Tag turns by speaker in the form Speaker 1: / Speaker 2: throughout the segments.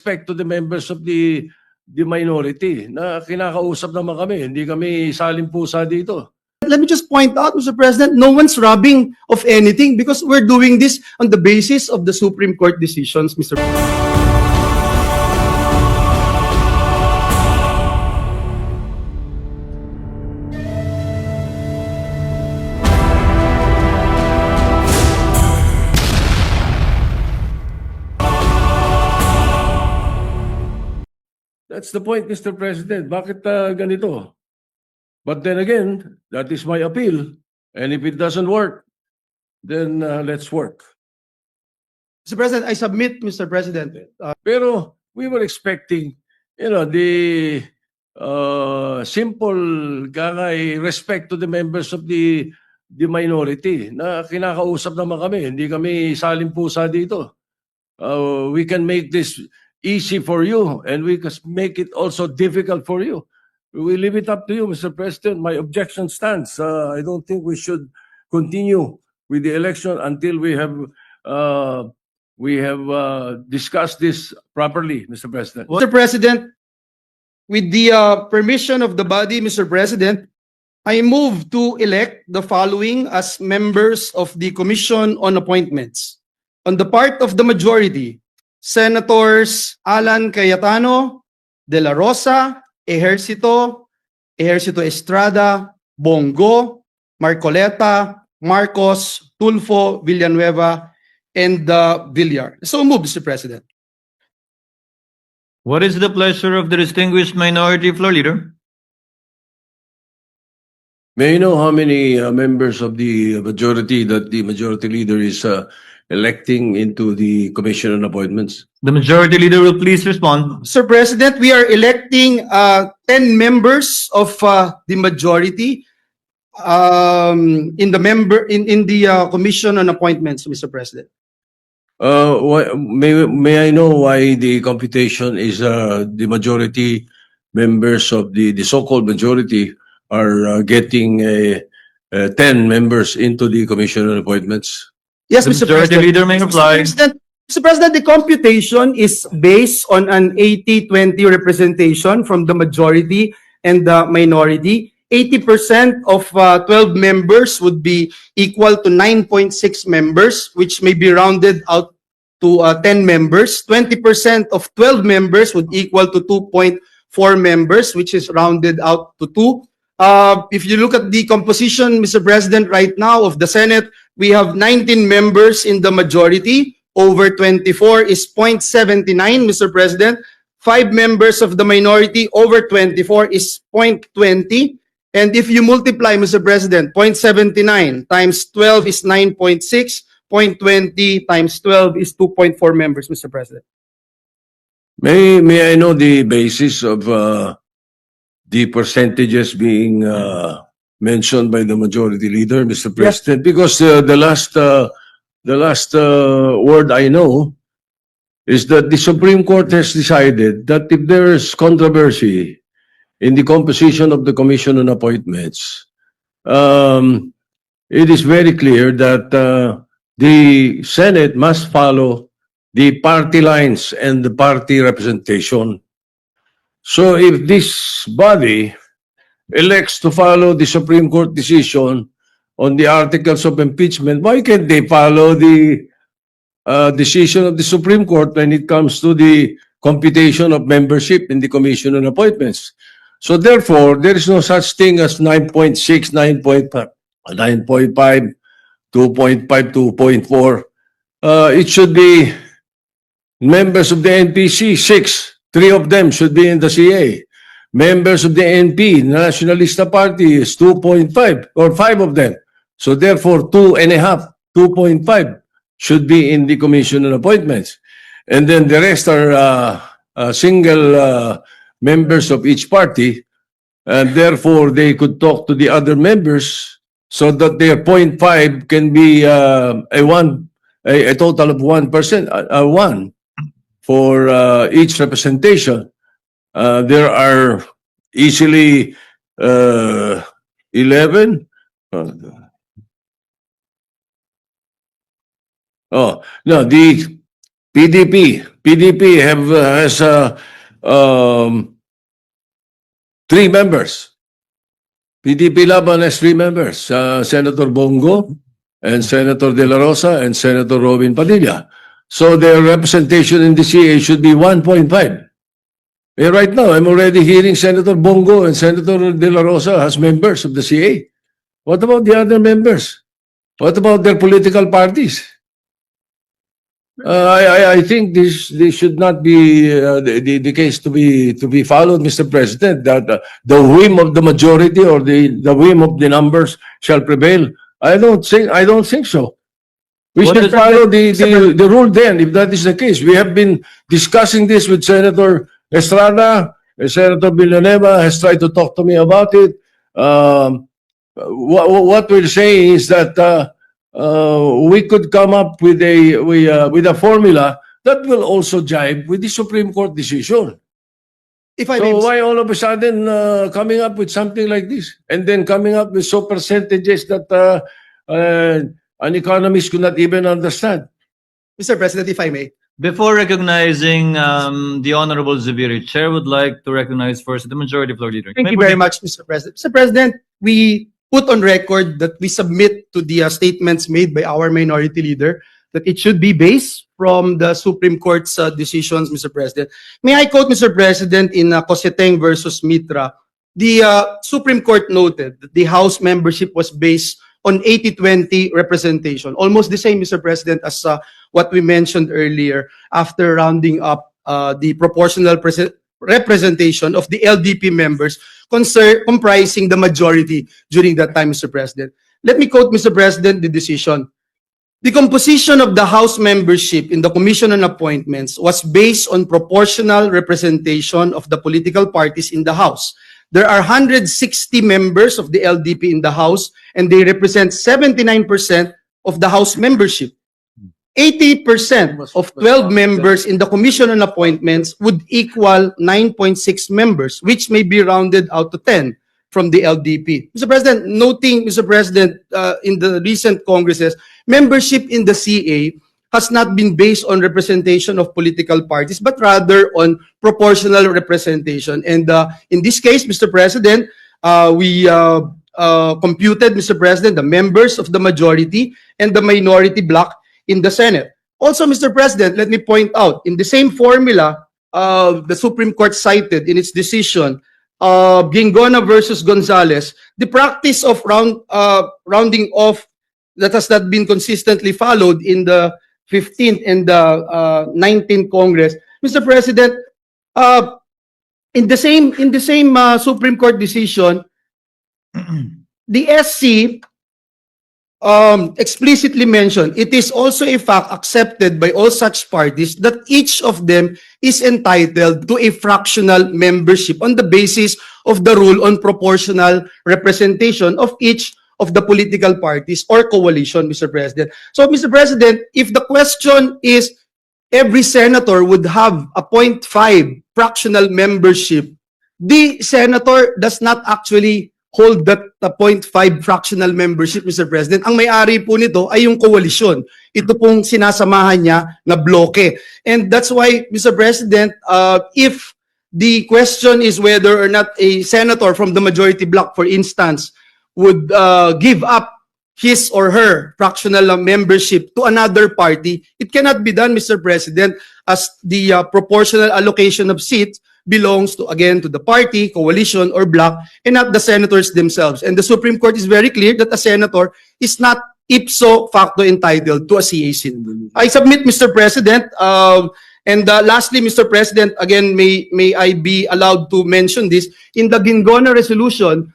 Speaker 1: respect to the members of the minority na kinakausap naman kami. Hindi kami salimpusa dito.
Speaker 2: Let me just point out, Mr. President, no one's robbing of anything because we're doing this on the basis of the Supreme Court decisions, Mr.
Speaker 1: That's the point, Mr. President. Bakit ganito? But then again, that is my appeal. And if it doesn't work, then let's work.
Speaker 2: Mr. President, I submit, Mr. President.
Speaker 1: Pero we were expecting, the simple respect to the members of the minority na kinakausap naman kami. Hindi kami salimpusa dito. We can make this easy for you and we can make it also difficult for you. We leave it up to you, Mr. President. My objection stands. I don't think we should continue with the election until we have discussed this properly, Mr. President.
Speaker 2: Mr. President, with the permission of the body, Mr. President, I move to elect the following as members of the Commission on Appointments. On the part of the majority, Senators Alan Cayetano, De La Rosa, Ejercito Estrada, Bongo, Marcoleta, Marcos, Tulfo, Villanueva, and Villar. So moved, Mr. President.
Speaker 3: What is the pleasure of the distinguished minority floor leader?
Speaker 1: May I know how many members of the majority that the majority leader is electing into the Commission on Appointments?
Speaker 3: The majority leader will please respond.
Speaker 2: Mr. President, we are electing 10 members of the majority in the Commission on Appointments, Mr. President.
Speaker 1: May I know why the computation is the majority members of the so-called majority are getting 10 members into the Commission on Appointments?
Speaker 2: Yes,
Speaker 3: The
Speaker 2: Mr.
Speaker 3: majority
Speaker 2: President.
Speaker 3: leader may reply.
Speaker 2: Mr. President, the computation is based on an 80-20 representation from the majority and the minority. 80% of 12 members would be equal to 9.6 members, which may be rounded out to 10 members. 20% of 12 members would equal to 2.4 members, which is rounded out to 2. If you look at the composition, Mr. President, right now of the Senate, we have 19 members in the majority. Over 24 is 0.79, Mr. President. 5 members of the minority, over 24 is 0.20. And if you multiply, Mr. President, 0.79 times 12 is 9.6, 0.20 times 12 is 2.4 members, Mr. President.
Speaker 1: May I know the basis of the percentages being mentioned by the majority leader, Mr. President? Because the last word I know is that the Supreme Court has decided that if there is controversy in the composition of the Commission on Appointments, it is very clear that the Senate must follow the party lines and the party representation. So if this body elects to follow the Supreme Court decision on the articles of impeachment, why can't they follow the decision of the Supreme Court when it comes to the computation of membership in the Commission on Appointments? So therefore, there is no such thing as 9.6, 9.5, 2.5, 2.4. It should be members of the NPC, 6. 3 of them should be in the CA. Members of the NP, Nationalista Party, is 2.5 or 5 of them. So therefore, 2.5, 2.5 should be in the Commission on Appointments. And then the rest are single members of each party. And therefore, they could talk to the other members so that their 0.5 can be a total of 1%, 1 for each representation. There are easily 11. Oh, no, the PDP PDP has 3 members. PDP Laban has 3 members, Senator Bongo and Senator De La Rosa and Senator Robin Padilla. So their representation in the CA should be 1.5. Right now, I'm already hearing Senator Bongo and Senator De La Rosa as members of the CA. What about the other members? What about their political parties? I think this should not be the case to be followed, Mr. President. That the whim of the majority or the whim of the numbers shall prevail. I don't think so. We
Speaker 3: What
Speaker 1: should
Speaker 3: is-
Speaker 1: follow the rule then, if that is the case. We have been discussing this with Senator Estrada. Senator Villanueva has tried to talk to me about it. What we're saying is that we could come up with a formula that will also jibe with the Supreme Court decision.
Speaker 2: If I may,
Speaker 1: So why all of a sudden coming up with something like this, and then coming up with so percentages that an economist could not even understand?
Speaker 2: Mr. President, if I may.
Speaker 3: Before recognizing the Honorable Zubiri, Chair would like to recognize first the Majority Floor Leader.
Speaker 2: Thank you very much, Mr. President. Mr. President, we put on record that we submit to the statements made by our minority leader that it should be based from the Supreme Court's decisions, Mr. President. May I quote, Mr. President, in Coseteng versus Mitra, the Supreme Court noted that the House membership was based on 80-20 representation. Almost the same, Mr. President, as what we mentioned earlier after rounding up the proportional representation of the LDP members comprising the majority during that time, Mr. President. Let me quote, Mr. President, the decision. The composition of the House membership in the Commission on Appointments was based on proportional representation of the political parties in the House. There are 160 members of the LDP in the House, and they represent 79% of the House membership. 80% of 12 members in the Commission on Appointments would equal 9.6 members, which may be rounded out to 10 from the LDP. Mr. President, noting, Mr. President, in the recent Congresses, membership in the CA has not been based on representation of political parties, but rather on proportional representation. And in this case, Mr. President, we computed, Mr. President, the members of the majority and the minority bloc in the Senate. Also, Mr. President, let me point out, in the same formula the Supreme Court cited in its decision, Gingona versus Gonzales, the practice of rounding off that has not been consistently followed in the 15th and the 19th Congress. Mr. President, in the same Supreme Court decision, the SC explicitly mentioned, it is also a fact accepted by all such parties that each of them is entitled to a fractional membership on the basis of the rule on proportional representation of each of the political parties or coalition, Mr. President. So, Mr. President, if the question is every senator would have a 0.5 fractional membership, the senator does not actually hold that 0.5 fractional membership, Mr. President. Ang may-ari po nito ay yung coalition. Ito pong sinasamahan niya na bloke. And that's why, Mr. President, if the question is whether or not a senator from the majority bloc, for instance, would give up his or her fractional membership to another party, it cannot be done, Mr. President, as the proportional allocation of seats belongs to, again, to the party, coalition, or bloc, and not the senators themselves. And the Supreme Court is very clear that a senator is not ipso facto entitled to a CA seat. I submit, Mr. President, and lastly, Mr. President, again, may I be allowed to mention this, in the Gingona resolution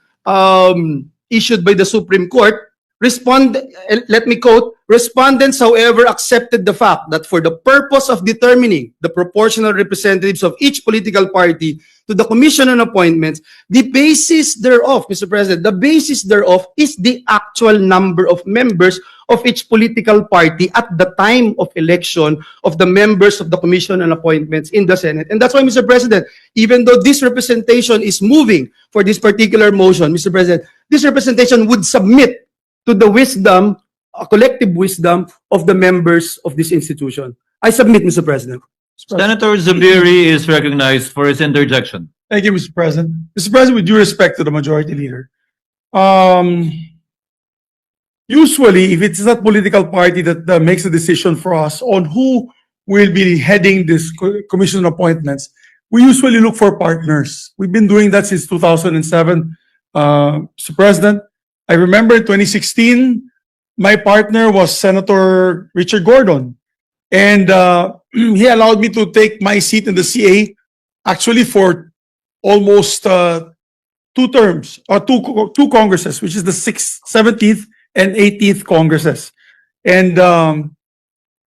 Speaker 2: issued by the Supreme Court, let me quote, respondents, however, accepted the fact that for the purpose of determining the proportional representatives of each political party to the Commission on Appointments, the basis thereof, Mr. President, the basis thereof is the actual number of members of each political party at the time of election of the members of the Commission on Appointments in the Senate. And that's why, Mr. President, even though this representation is moving for this particular motion, Mr. President, this representation would submit to the wisdom, collective wisdom of the members of this institution. I submit, Mr. President.
Speaker 3: Senator Zubiri is recognized for his interjection.
Speaker 4: Thank you, Mr. President. Mr. President, with due respect to the majority leader, usually, if it's that political party that makes a decision for us on who will be heading this commission appointments, we usually look for partners. We've been doing that since 2007, Mr. President. I remember in 2016, my partner was Senator Richard Gordon. And he allowed me to take my seat in the CA actually for almost 2 terms or two congresses, which is the 6th, 17th, and 18th congresses. And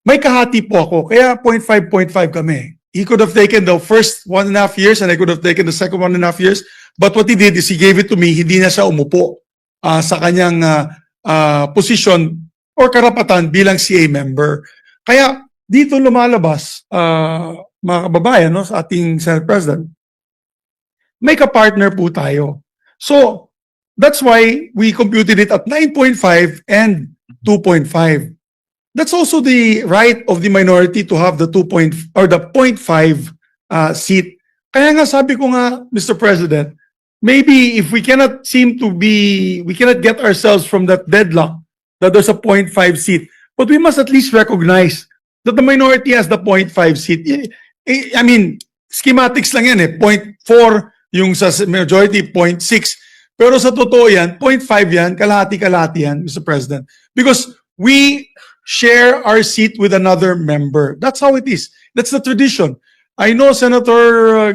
Speaker 4: may kahati po ako, kaya 0.5 kami. He could have taken the first 1.5 years and I could have taken the second 1.5 years. But what he did is he gave it to me, hindi na siya umupo sa kanyang position or karapatan bilang CA member. Kaya dito lumalabas, mga kababayan, no, sa ating Senate President, may ka-partner po tayo. So, that's why we computed it at 9.5 and 2.5. That's also the right of the minority to have the 0.5 seat. Kaya nga sabi ko nga, Mr. President, maybe if we cannot get ourselves from that deadlock that there's a 0.5 seat, but we must at least recognize that the minority has the 0.5 seat. I mean, schematics lang yan eh. 0.4 yung sa majority, 0.6. Pero sa totoo yan, 0.5 yan, kalahati-kalahati yan, Mr. President. Because we share our seat with another member. That's how it is. That's the tradition. I know Senator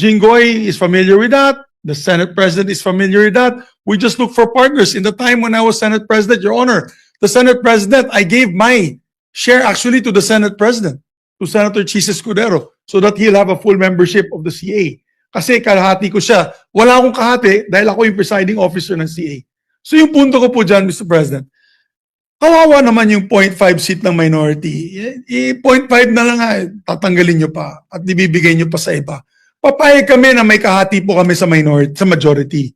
Speaker 4: Jinggoy is familiar with that. The Senate President is familiar with that. We just look for partners. In the time when I was Senate President, Your Honor, the Senate President, I gave my share actually to the Senate President, to Senator Chis Escudero, so that he'll have a full membership of the CA. Kasi kalahati ko siya. Wala akong kahati dahil ako yung presiding officer ng CA. So yung punto ko po dyan, Mr. President, kawawa naman yung 0.5 seat ng minority. 0.5 na lang nga, tatanggalin nyo pa at ibibigay nyo pa sa iba. Papayag kami na may kahati po kami sa minority, sa majority.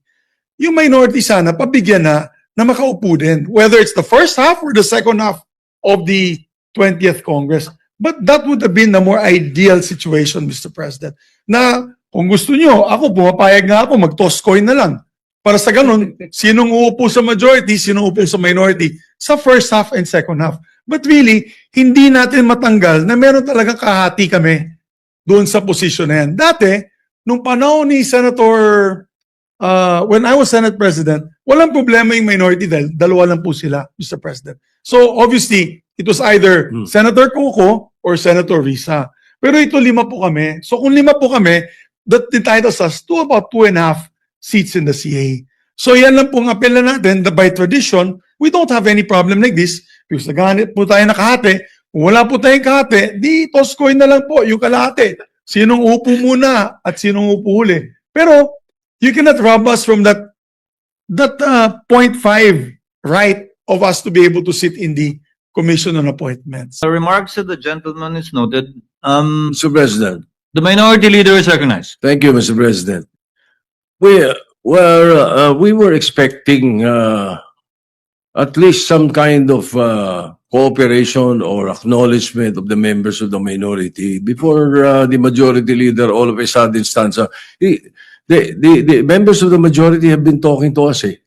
Speaker 4: Yung minority sana, pabigyan na makaupo din. Whether it's the first half or the second half of the 20th Congress. But that would have been the more ideal situation, Mr. President. Na kung gusto nyo, ako pumapayag nga ako, mag-toss coin na lang. Para sa ganun, sinong uupo sa majority, sinong uupo sa minority, sa first half and second half. But really, hindi natin matanggal na meron talagang kahati kami doon sa posisyon na yan. Dati, nung panahon ni Senator, when I was Senate President, walang problema yung minority dahil dalawa lang po sila, Mr. President. So obviously, it was either Senator Coco or Senator Risa. Pero ito 5 po kami. So kung 5 po kami, that entitles us to about 2.5 seats in the CA. So yan lang pong apel na natin, that by tradition, we don't have any problem like this because naghahanap po tayo na kahati. Kung wala po tayong kahati, di toss coin na lang po yung kalahati. Sinong upo muna at sinong upo huli. Pero you cannot rob us from that 0.5 right of us to be able to sit in the Commission on Appointments.
Speaker 3: The remarks of the gentleman is noted.
Speaker 1: Mr. President.
Speaker 3: The minority leader is recognized.
Speaker 1: Thank you, Mr. President. We were expecting at least some kind of cooperation or acknowledgement of the members of the minority before the majority leader all of a sudden stands up. The members of the majority have been talking to us eh.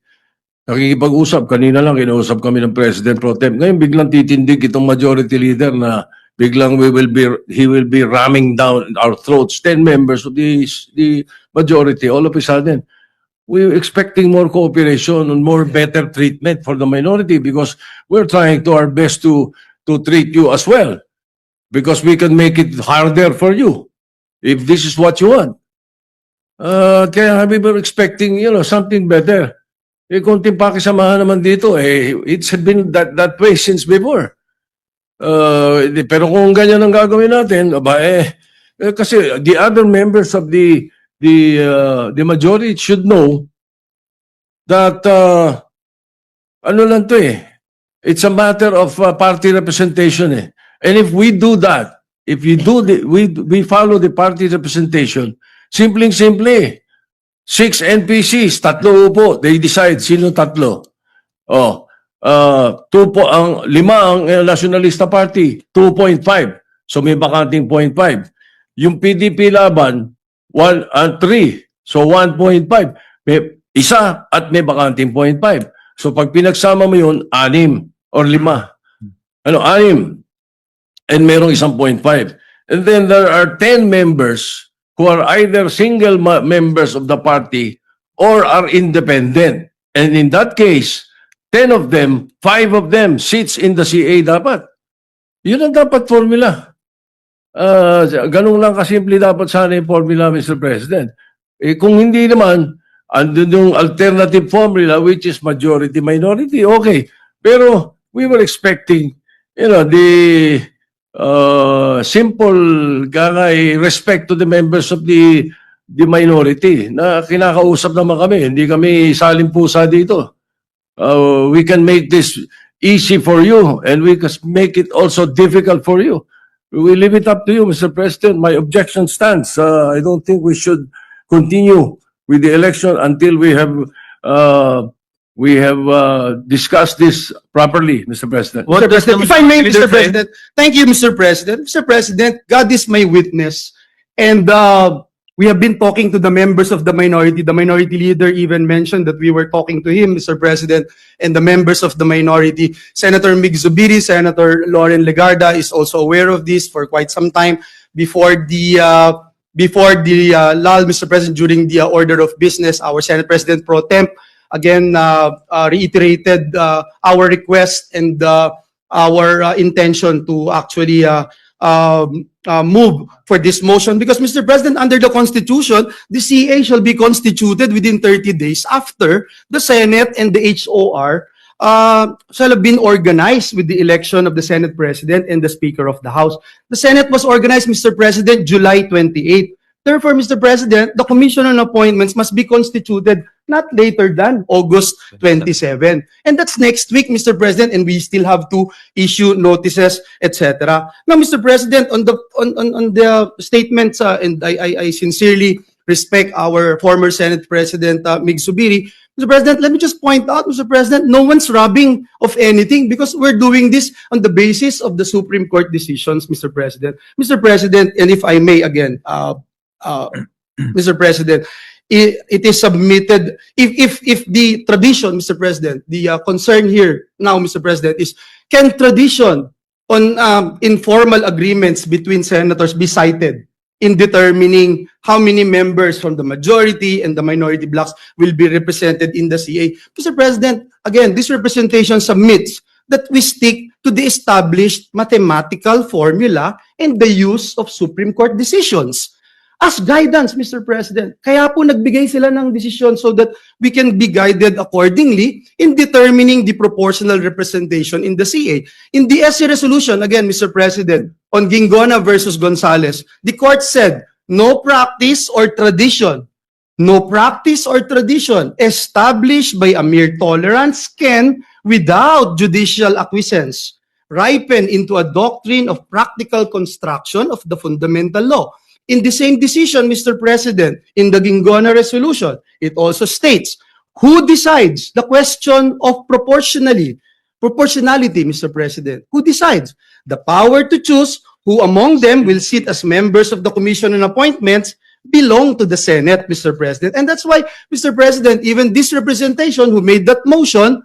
Speaker 1: Nakikipag-usap. Kanina lang kinausap kami ng President Pro Tem. Ngayon biglang titindig itong majority leader na biglang he will be ramming down our throats 10 members of the majority all of a sudden. We're expecting more cooperation and more better treatment for the minority because we're trying to our best to treat you as well because we can make it harder for you if this is what you want. Kaya we were expecting, something better. Konting pakisamahan naman dito, it's been that way since before. Pero kung ganyan ang gagawin natin, kasi the other members of the majority should know that ano lang to it's a matter of party representation and if we do that, if we follow the party representation, simple 6 NPCs, 3 upo, they decide sino 3. 2 po ang 5 ang Nationalista Party, 2.5. So may bakanting 0.5. Yung PDP laban, 3. So 1.5. May isa at may bakanting 0.5. So pag pinagsama mo yun, 6 or 5. 6. And merong isang 0.5. And then there are 10 members who are either single members of the party or are independent. And in that case, 10 of them, 5 of them sits in the CA dapat. Yun ang dapat formula. Ganun lang kasimple dapat sana yung formula, Mr. President. Kung hindi naman, andun yung alternative formula which is majority-minority, okay. Pero we were expecting, the simple respect to the members of the minority na kinakausap naman kami. Hindi kami salimpusa dito. We can make this easy for you and we can make it also difficult for you. We leave it up to you, Mr. President. My objection stands. I don't think we should continue with the election until we have discussed this properly, Mr. President.
Speaker 2: Mr. President, if I may, Mr.
Speaker 3: Leader Fred.
Speaker 2: President, thank you, Mr. President. Mr. President, God is my witness. And we have been talking to the members of the minority. The minority leader even mentioned that we were talking to him, Mr. President, and the members of the minority. Senator Mig Zubiri, Senator Lauren Legarda is also aware of this for quite some time before the lull, Mr. President, during the order of business. Our Senate President Pro Temp again reiterated our request and our intention to actually move for this motion because, Mr. President, under the Constitution, the CA shall be constituted within 30 days after the Senate and the HOR shall have been organized with the election of the Senate President and the Speaker of the House. The Senate was organized, Mr. President, July 28. Therefore, Mr. President, the Commission on Appointments must be constituted not later than August 27. And that's next week, Mr. President, and we still have to issue notices, etc. Now, Mr. President, on the statements, and I sincerely respect our former Senate President, Mig Zubiri. Mr. President, let me just point out, Mr. President, no one's robbing of anything because we're doing this on the basis of the Supreme Court decisions, Mr. President. Mr. President, and if I may again, Mr. President, it is submitted, if the tradition, Mr. President, the concern here now, Mr. President, is can tradition on informal agreements between senators be cited in determining how many members from the majority and the minority blocks will be represented in the CA? Mr. President, again, this representation submits that we stick to the established mathematical formula and the use of Supreme Court decisions as guidance, Mr. President. Kaya po nagbigay sila ng desisyon so that we can be guided accordingly in determining the proportional representation in the CA. In the SC resolution, again, Mr. President, on Gingona versus Gonzales, the court said, no practice or tradition established by a mere tolerance can, without judicial acquiescence, ripen into a doctrine of practical construction of the fundamental law. In the same decision, Mr. President, in the Gingona resolution, it also states, who decides the question of proportionality, Mr. President? Who decides? The power to choose who among them will sit as members of the Commission on Appointments belong to the Senate, Mr. President. And that's why, Mr. President, even this representation who made that motion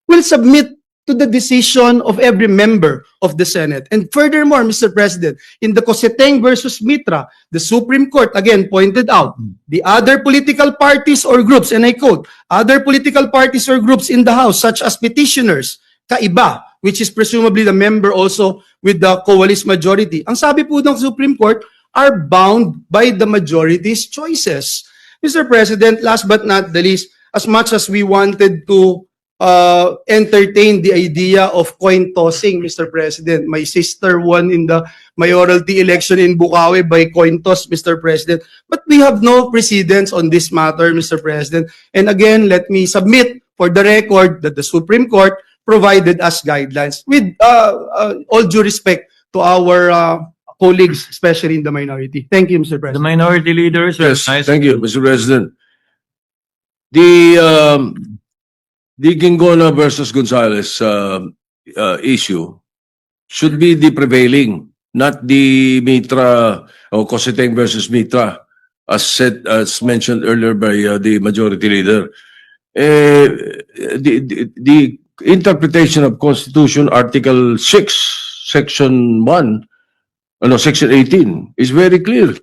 Speaker 2: will submit to the decision of every member of the Senate. And furthermore, Mr. President, in the Coseteng versus Mitra, the Supreme Court again pointed out the other political parties or groups, and I quote, other political parties or groups in the House, such as petitioners, kaiba, which is presumably the member also with the coalition majority. Ang sabi po ng Supreme Court, are bound by the majority's choices. Mr. President, last but not the least, as much as we wanted to entertain the idea of coin tossing, Mr. President. My sister won in the mayoralty election in Bukawi by coin toss, Mr. President. But we have no precedents on this matter, Mr. President. And again, let me submit for the record that the Supreme Court provided us guidelines with all due respect to our colleagues, especially in the minority. Thank you, Mr.
Speaker 3: The
Speaker 2: President.
Speaker 3: minority leader is
Speaker 1: Yes,
Speaker 3: recognized.
Speaker 1: thank you, Mr. President. The Gingona versus Gonzales issue should be the prevailing not the Mitra or Cositeng versus Mitra, as mentioned earlier by the majority leader. The interpretation of Constitution Article 6, Section 1, Section 18 is very clear.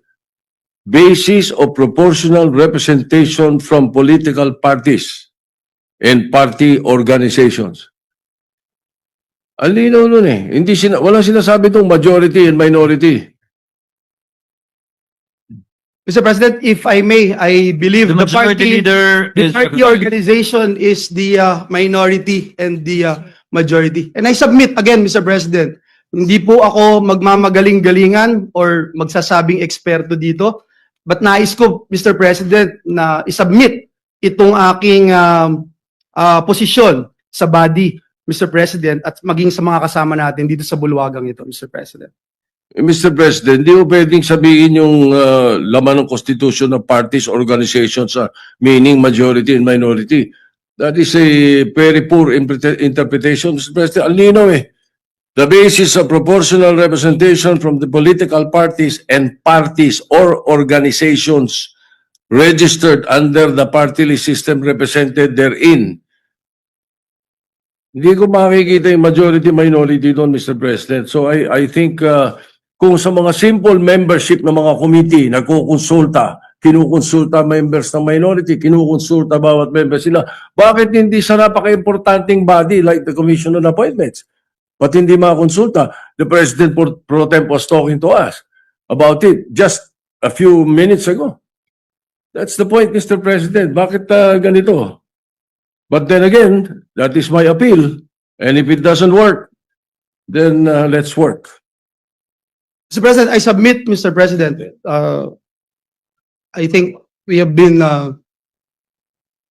Speaker 1: Basis of proportional representation from political parties and party organizations. Ang linaw nun eh. Walang sinasabi itong majority and minority.
Speaker 2: Mr. President, if I may, I believe
Speaker 3: The
Speaker 2: the
Speaker 3: majority leader
Speaker 2: the
Speaker 3: is
Speaker 2: party organization is the minority and the majority. And I submit again, Mr. President, hindi po ako magmamagaling-galingan or magsasabing eksperto dito, but nais ko, Mr. President, na isubmit itong aking posisyon sa body, Mr. President, at maging sa mga kasama natin dito sa bulwagang ito, Mr. President.
Speaker 1: Mr. President, di mo pwedeng sabihin yung laman ng Constitution of parties, organizations, meaning majority and minority. That is a very poor interpretation, Mr. President. Ang linaw eh. The basis of proportional representation from the political parties and parties or organizations registered under the party list system represented therein. Hindi ko makikita yung majority-minority doon, Mr. President. So I think kung sa mga simple membership ng mga committee, nagkukonsulta, kinukonsulta members ng minority, kinukonsulta bawat member sila, bakit hindi sa napaka-importanting body like the Commission on Appointments? But hindi makakonsulta? The President pro temp was talking to us about it just a few minutes ago. That's the point, Mr. President. Bakit ganito? But then again, that is my appeal. And if it doesn't work, then let's work.
Speaker 2: Mr. President, I submit, Mr. President, I think we have been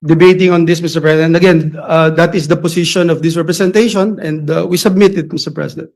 Speaker 2: debating on this, Mr. President. Again, that is the position of this representation, and we submit it, Mr. President.